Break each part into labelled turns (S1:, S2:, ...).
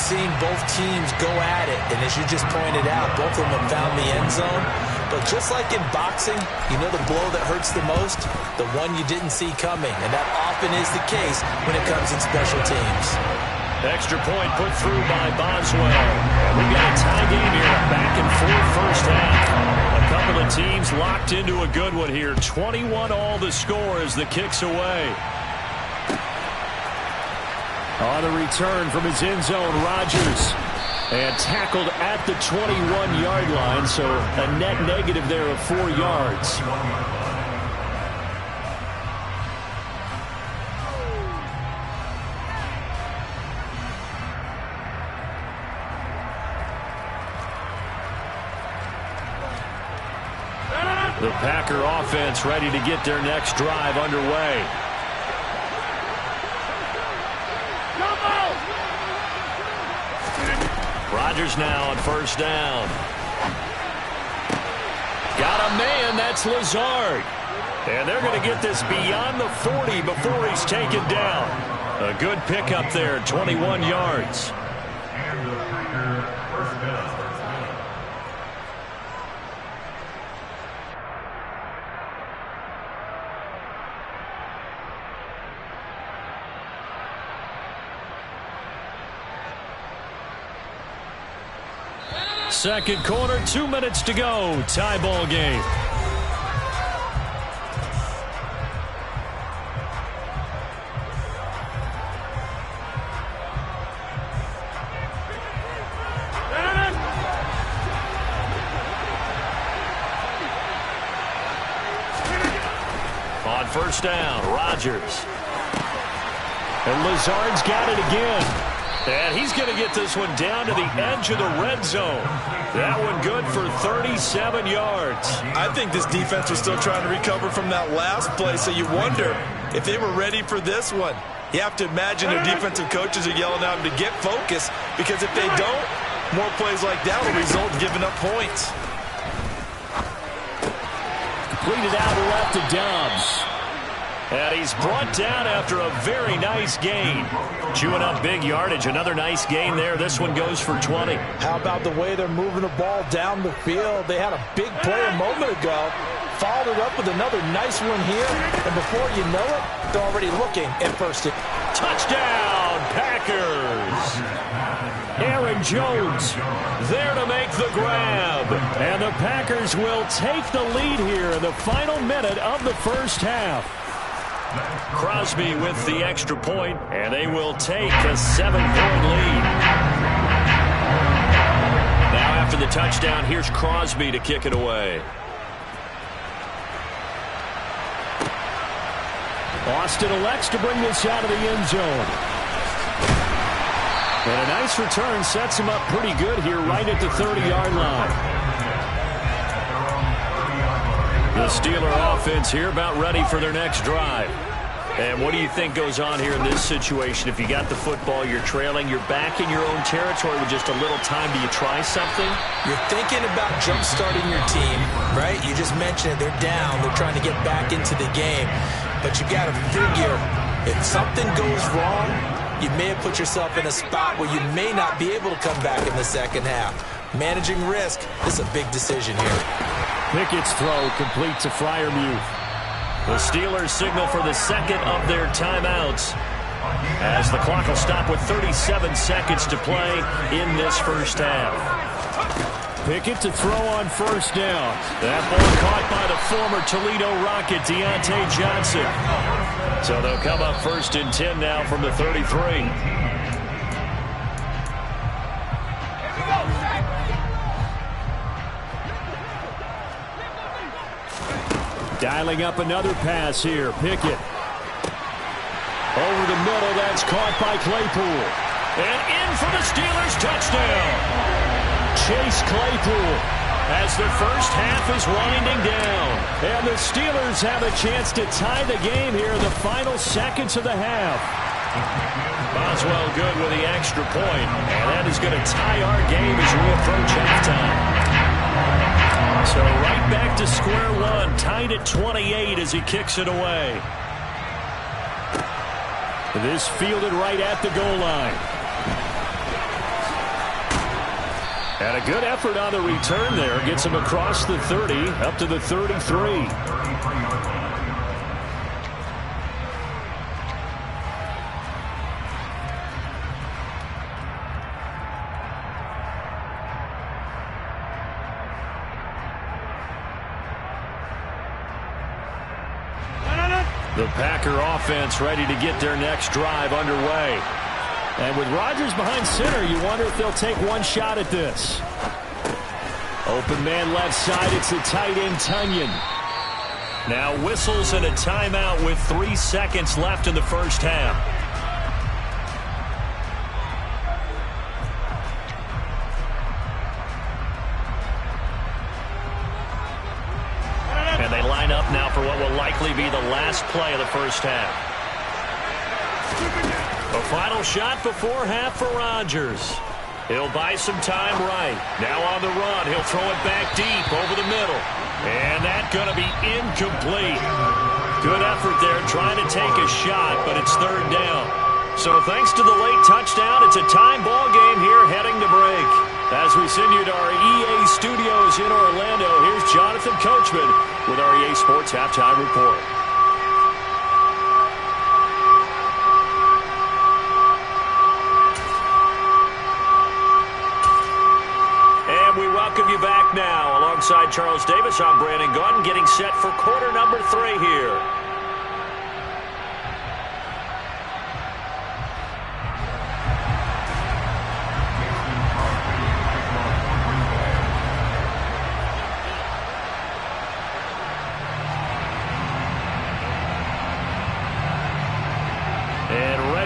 S1: seen both teams go at it, and as you just pointed out, both of them have found the end zone. But just like in boxing, you know the blow that hurts the most? The one you didn't see coming, and that often is the case when it comes in special teams.
S2: Extra point put through by Boswell. And we've got a tie game here, a back-and-forth first half. A couple of teams locked into a good one here. 21 all the score as the kick's away. On the return from his end zone, Rodgers. And tackled at the 21-yard line, so a net negative there of 4 yards. The Packer offense ready to get their next drive underway. Rodgers now on first down. Got a man, that's Lazard. And they're going to get this beyond the 40 before he's taken down. A good pickup there, 21 yards. Second quarter, 2 minutes to go. Tie ball game. On first down, Rodgers. And Lazard's got it again. And he's going to get this one down to the edge of the red zone. That one good for 37 yards.
S3: I think this defense was still trying to recover from that last play, so you wonder if they were ready for this one. You have to imagine their defensive coaches are yelling at them to get focused, because if they don't, more plays like that will result in giving up points.
S2: Completed out left to Dobbs. And he's brought down after a very nice gain. Chewing up big yardage. Another nice gain there. This one goes for 20.
S1: How about the way they're moving the ball down the field? They had a big play a moment ago. Followed it up with another nice one here. And before you know it, they're already looking at first.
S2: Touchdown, Packers. Aaron Jones there to make the grab. And the Packers will take the lead here in the final minute of the first half. Crosby with the extra point, and they will take a 7-point lead. Now after the touchdown, here's Crosby to kick it away. Austin elects to bring this out of the end zone. And a nice return sets him up pretty good here right at the 30-yard line. The Steeler offense here about ready for their next drive. And what do you think goes on here in this situation? If you got the football, you're trailing, you're back in your own territory with just a little time. Do you try something?
S1: You're thinking about jump-starting your team, right? You just mentioned it. They're down. They're trying to get back into the game. But you got to figure, if something goes wrong, you may have put yourself in a spot where you may not be able to come back in the second half. Managing risk is a big decision here.
S2: Pickett's throw complete to Freiermuth. The Steelers signal for the second of their timeouts as the clock will stop with 37 seconds to play in this first half. Pickett to throw on first down. That ball caught by the former Toledo Rocket, Deontay Johnson. So they'll come up first and 10 now from the 33. Dialing up another pass here. Pickett. Over the middle. That's caught by Claypool. And in for the Steelers touchdown. Chase Claypool as the first half is winding down. And the Steelers have a chance to tie the game here in the final seconds of the half. Boswell good with the extra point. And that is going to tie our game as we approach halftime. So right back to square one, tied at 28 as he kicks it away. This fielded right at the goal line. And a good effort on the return there. Gets him across the 30, up to the 33. The Packer offense ready to get their next drive underway. And with Rodgers behind center, you wonder if they'll take one shot at this. Open man left side, it's the tight end Tunyon. Now whistles and a timeout with 3 seconds left in the first half. And they line up now for what will likely be the last play of the first half. A final shot before half for Rodgers. He'll buy some time right. Now on the run, he'll throw it back deep over the middle. And that's going to be incomplete. Good effort there trying to take a shot, but it's third down. So thanks to the late touchdown, it's a time ball game here heading to break. As we send you to our EA studios in Orlando, here's Jonathan Coachman with our EA Sports Halftime Report. And we welcome you back now. Alongside Charles Davis, I'm Brandon Gunn, getting set for quarter number 3 here.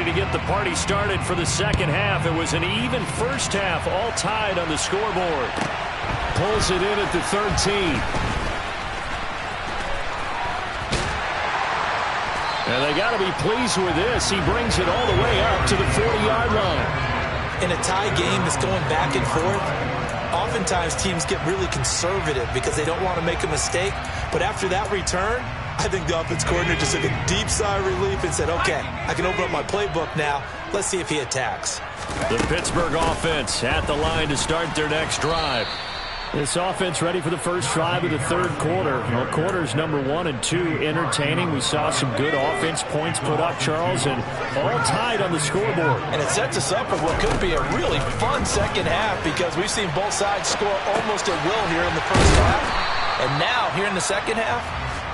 S2: To get the party started for the second half. It was an even first half, all tied on the scoreboard. Pulls it in at the 13. And they got to be pleased with this. He brings it all the way up to the 40-yard line.
S1: In a tie game that's going back and forth, oftentimes teams get really conservative because they don't want to make a mistake. But after that return, I think the offense coordinator just took a deep sigh of relief and said, okay, I can open up my playbook now. Let's see if he attacks.
S2: The Pittsburgh offense at the line to start their next drive. This offense ready for the first drive of the third quarter. Well, quarters number 1 and 2 entertaining. We saw some good offense points put up, Charles, and all tied on the scoreboard.
S1: And it sets us up for what could be a really fun second half because we've seen both sides score almost at will here in the first half. And now, here in the second half,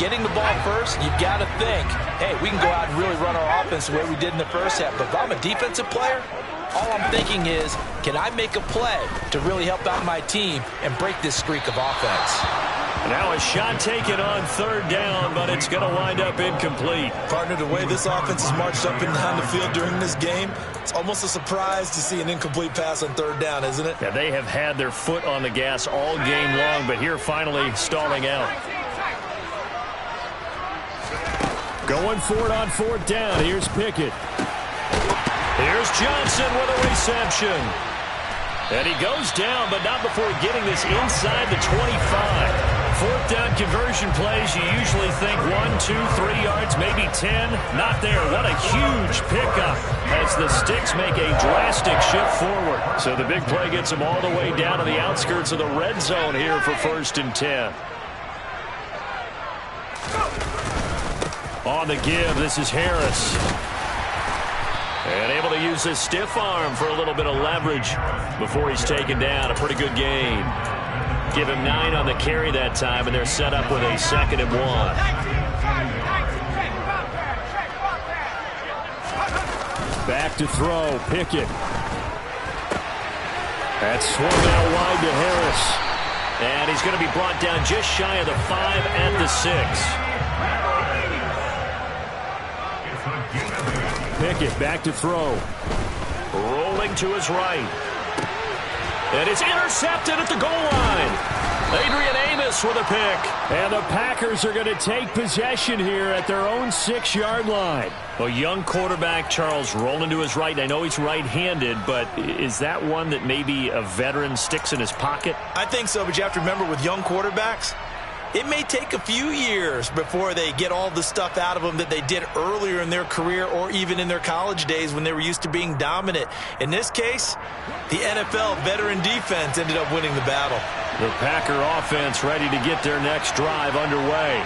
S1: getting the ball first, you've got to think, hey, we can go out and really run our offense the way we did in the first half. But if I'm a defensive player, all I'm thinking is, can I make a play to really help out my team and break this streak of offense?
S2: Now a shot taken on third down, but it's going to wind up incomplete.
S3: Partner, the way this offense has marched up and down the field during this game, it's almost a surprise to see an incomplete pass on third down, isn't it?
S2: Yeah, they have had their foot on the gas all game long, but here finally stalling out. Going for it on fourth down. Here's Pickett. Here's Johnson with a reception. And he goes down, but not before getting this inside the 25. Fourth down conversion plays, you usually think 1, 2, 3 yards, maybe 10. Not there. What a huge pickup as the Sticks make a drastic shift forward. So the big play gets them all the way down to the outskirts of the red zone here for 1st and 10. On the give, this is Harris. And able to use his stiff arm for a little bit of leverage before he's taken down. A pretty good gain. Give him 9 on the carry that time, and they're set up with a 2nd and 1. Back to throw, Pickett. That's swung out wide to Harris. And he's going to be brought down just shy of the 5 at the 6. Pickett back to throw. Rolling to his right. And it's intercepted at the goal line. Adrian Amos with a pick. And the Packers are going to take possession here at their own 6-yard line. A young quarterback, Charles, rolling to his right. I know he's right-handed, but is that one that maybe a veteran sticks in his pocket?
S3: I think so, but you have to remember with young quarterbacks,
S1: It may take a few years before they get all the stuff out of them that they did earlier in their career or even in their college days when they were used to being dominant. In this case, the NFL veteran defense ended up winning the battle.
S2: The Packer offense ready to get their next drive underway.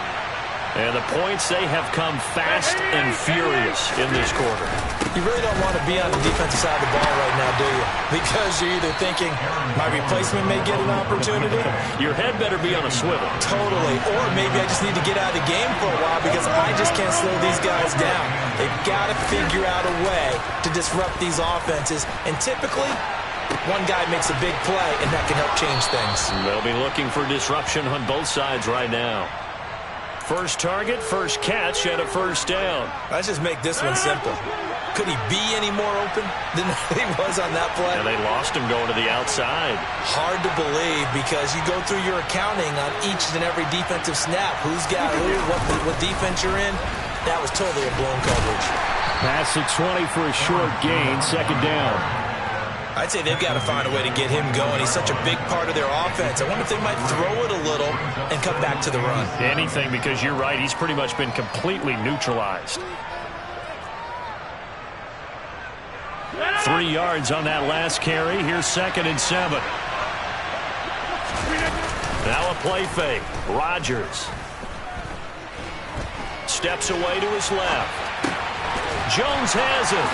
S2: And the points, they have come fast and furious in this quarter.
S1: You really don't want to be on the defensive side of the ball right now, do you? Because you're either thinking, my replacement may get an opportunity.
S2: Your head better be on a swivel.
S1: Totally. Or maybe I just need to get out of the game for a while because I just can't slow these guys down. They've got to figure out a way to disrupt these offenses. And typically, one guy makes a big play, and that can help change things.
S2: They'll be looking for disruption on both sides right now. First target, first catch, and a first down.
S1: Let's just make this one simple. Could he be any more open than he was on that play?
S2: And they lost him going to the outside.
S1: Hard to believe because you go through your accounting on each and every defensive snap. Who's got who, what defense you're in. That was totally a blown coverage.
S2: Pass at 20 for a short gain, second down.
S1: I'd say they've got to find a way to get him going. He's such a big part of their offense. I wonder if they might throw it a little and come back to the run.
S2: Anything, because you're right. He's pretty much been completely neutralized. 3 yards on that last carry. Here's 2nd and 7. Now a play fake. Rodgers steps away to his left. Jones has it.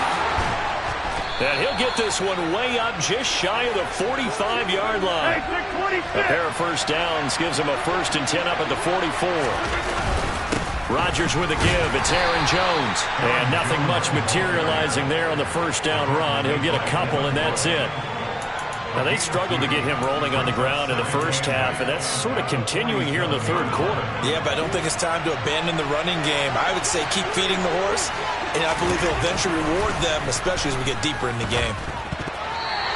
S2: And he'll get this one way up just shy of the 45-yard line. A pair of first downs gives him a 1st and 10 up at the 44. Rodgers with a give. It's Aaron Jones. And nothing much materializing there on the first down run. He'll get a couple, and that's it. Now, they struggled to get him rolling on the ground in the first half, and that's sort of continuing here in the third quarter.
S1: Yeah, but I don't think it's time to abandon the running game. I would say keep feeding the horse, and I believe he'll eventually reward them, especially as we get deeper in the game.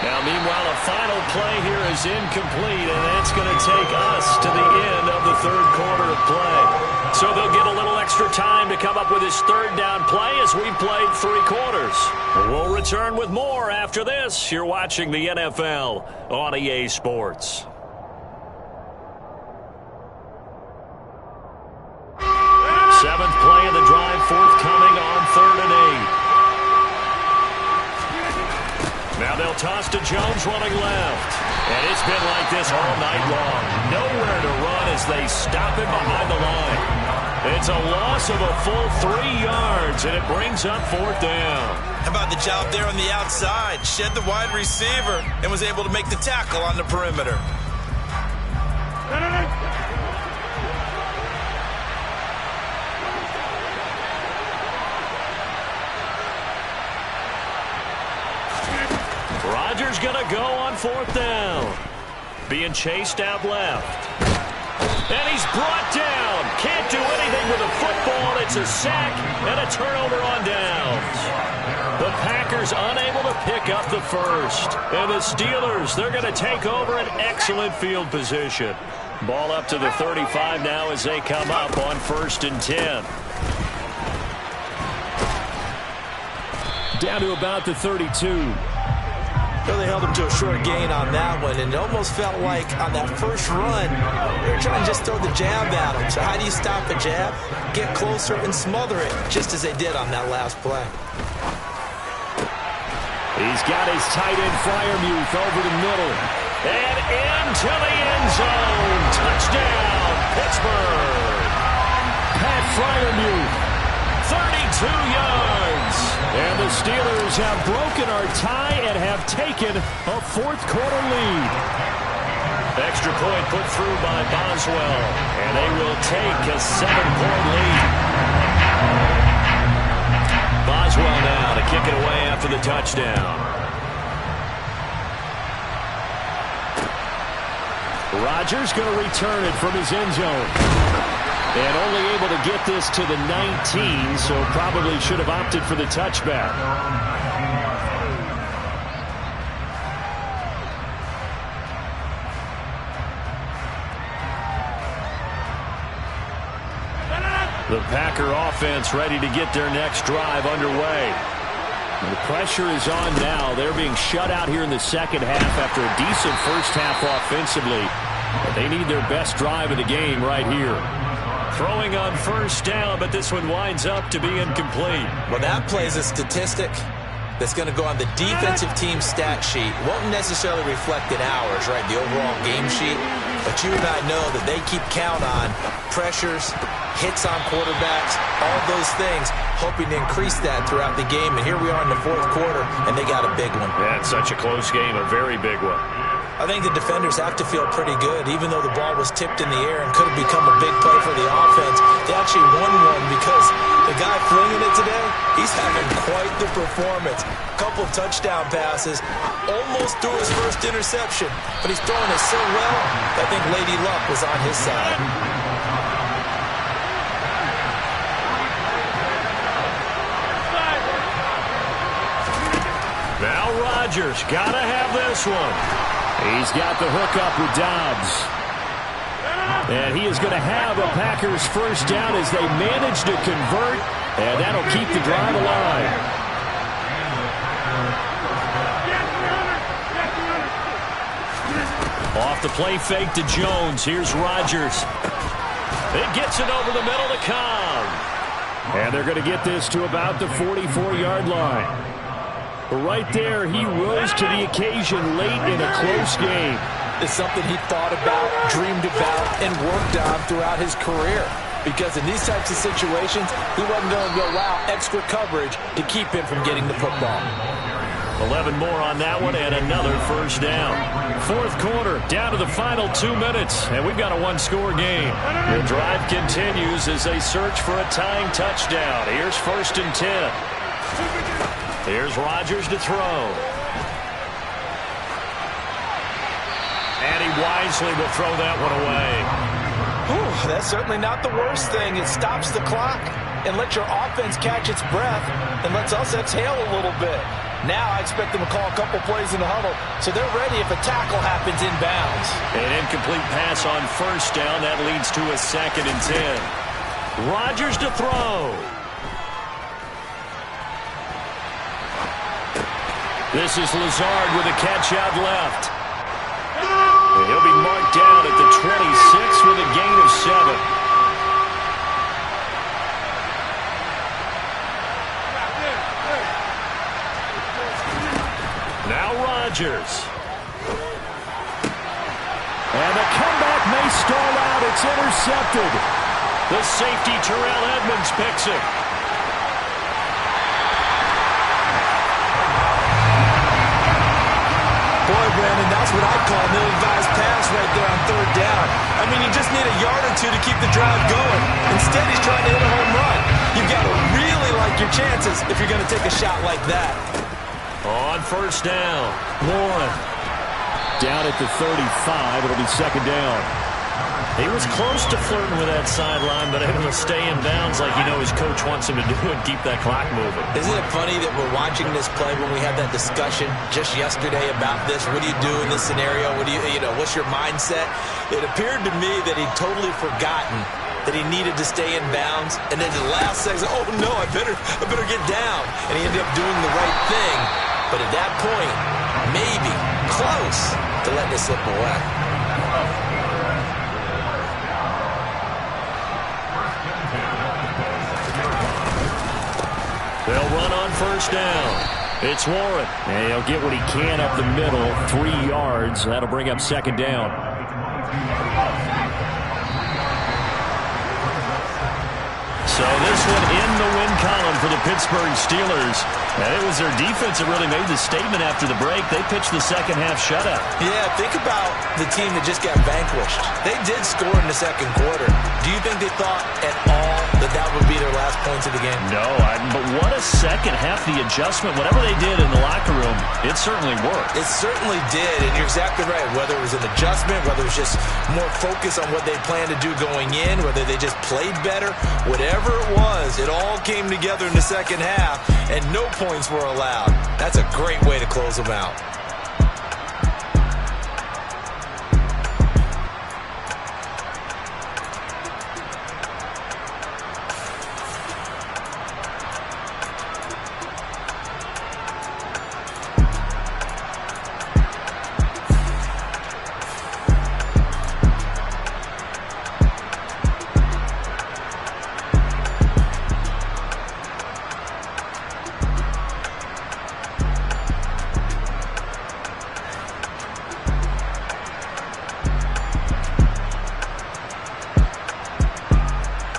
S2: Now, meanwhile, a final play here is incomplete, and that's going to take us to the end of the third quarter of play. So they'll get a little extra time to come up with his third down play as we played 3 quarters. We'll return with more after this. You're watching the NFL on EA Sports. 7th play of the drive, forthcoming on 3rd and 8. Now they'll toss to Jones running left. And it's been like this all night long. Nowhere to run as they stop him behind the line. It's a loss of a full 3 yards, and it brings up 4th down.
S1: How about the job there on the outside? Shed the wide receiver and was able to make the tackle on the perimeter.
S2: Rodgers going to go on 4th down. Being chased out left. And he's brought down. Can't do anything with the football. It's a sack and a turnover on downs. The Packers unable to pick up the first. And the Steelers, they're going to take over an excellent field position. Ball up to the 35 now as they come up on 1st and 10. Down to about the 32.
S1: Really held him to a short gain on that one, and it almost felt like on that first run, they were trying to just throw the jab at him. So how do you stop a jab? Get closer and smother it, just as they did on that last play.
S2: He's got his tight end Freiermuth over the middle. And into the end zone. Touchdown, Pittsburgh. Pat Freiermuth. 32 yards. And the Steelers have broken our tie and have taken a 4th quarter lead. Extra point put through by Boswell. And they will take a 7-point lead. Boswell now to kick it away after the touchdown. Rodgers going to return it from his end zone. And only able to get this to the 19, so probably should have opted for the touchback. The Packer offense ready to get their next drive underway. The pressure is on now. They're being shut out here in the second half after a decent first half offensively. They need their best drive of the game right here. Throwing on first down, but this one winds up to be incomplete.
S1: Well, that plays a statistic that's going to go on the defensive team stat sheet. Won't necessarily reflect in ours, right, the overall game sheet. But you and I know that they keep count on pressures, hits on quarterbacks, all those things, hoping to increase that throughout the game. And here we are in the fourth quarter, and they got a big one.
S2: That's such a close game, a very big one.
S1: I think the defenders have to feel pretty good, even though the ball was tipped in the air and could have become a big play for the offense. They actually won one because the guy flinging it today, he's having quite the performance. A couple touchdown passes, almost threw his first interception, but he's throwing it so well, I think Lady Luck was on his side.
S2: Now Rodgers, gotta have this one. He's got the hook up with Dobbs. And he is going to have a Packers first down as they manage to convert, and that'll keep the drive alive. Off the play fake to Jones. Here's Rodgers. It gets it over the middle to Cobb. And they're going to get this to about the 44-yard line. Right there, he rose to the occasion late in a close game.
S1: It's something he thought about, dreamed about, and worked on throughout his career. Because in these types of situations, he wasn't going to allow extra coverage to keep him from getting the football.
S2: 11 more on that one and another first down. Fourth quarter, down to the final 2 minutes, and we've got a one-score game. The drive continues as they search for a tying touchdown. Here's 1st and 10. Here's Rodgers to throw. And he wisely will throw that one away.
S1: Whew, that's certainly not the worst thing. It stops the clock and lets your offense catch its breath and lets us exhale a little bit. Now I expect them to call a couple plays in the huddle so they're ready if a tackle happens inbounds.
S2: An incomplete pass on first down. That leads to a 2nd and 10. Rodgers to throw. This is Lazard with a catch out left. And he'll be marked down at the 26 with a gain of 7. Now Rodgers. And the comeback may stall out. It's intercepted. The safety Terrell Edmonds picks it.
S1: Boy, Brandon, that's what I'd call an ill-advised pass right there on 3rd down. I mean, you just need a yard or two to keep the drive going. Instead, he's trying to hit a home run. You've got to really like your chances if you're going to take a shot like that.
S2: On first down, Warren. Down at the 35, it'll be 2nd down. He was close to flirting with that sideline, but able to stay in bounds like his coach wants him to do and keep that clock moving.
S1: Isn't it funny that we're watching this play when we had that discussion just yesterday about this? What do you do in this scenario? What do what's your mindset? It appeared to me that he'd totally forgotten that he needed to stay in bounds, and then the last second, oh no, I better get down. And he ended up doing the right thing. But at that point, maybe close to letting it slip away.
S2: They'll run on first down. It's Warren. And he'll get what he can up the middle, 3 yards. That'll bring up 2nd down. So this one in the win column for the Pittsburgh Steelers. And it was their defense that really made the statement after the break. They pitched the second half shutout.
S1: Yeah, think about the team that just got vanquished. They did score in the second quarter. Do you think they thought at all that would be their last points of the game?
S2: No, but what a second half, the adjustment. Whatever they did in the locker room, it certainly worked.
S1: It certainly did, and you're exactly right. Whether it was an adjustment, whether it was just more focus on what they planned to do going in, whether they just played better, whatever it was, it all came together in the second half, and no points were allowed. That's a great way to close them out.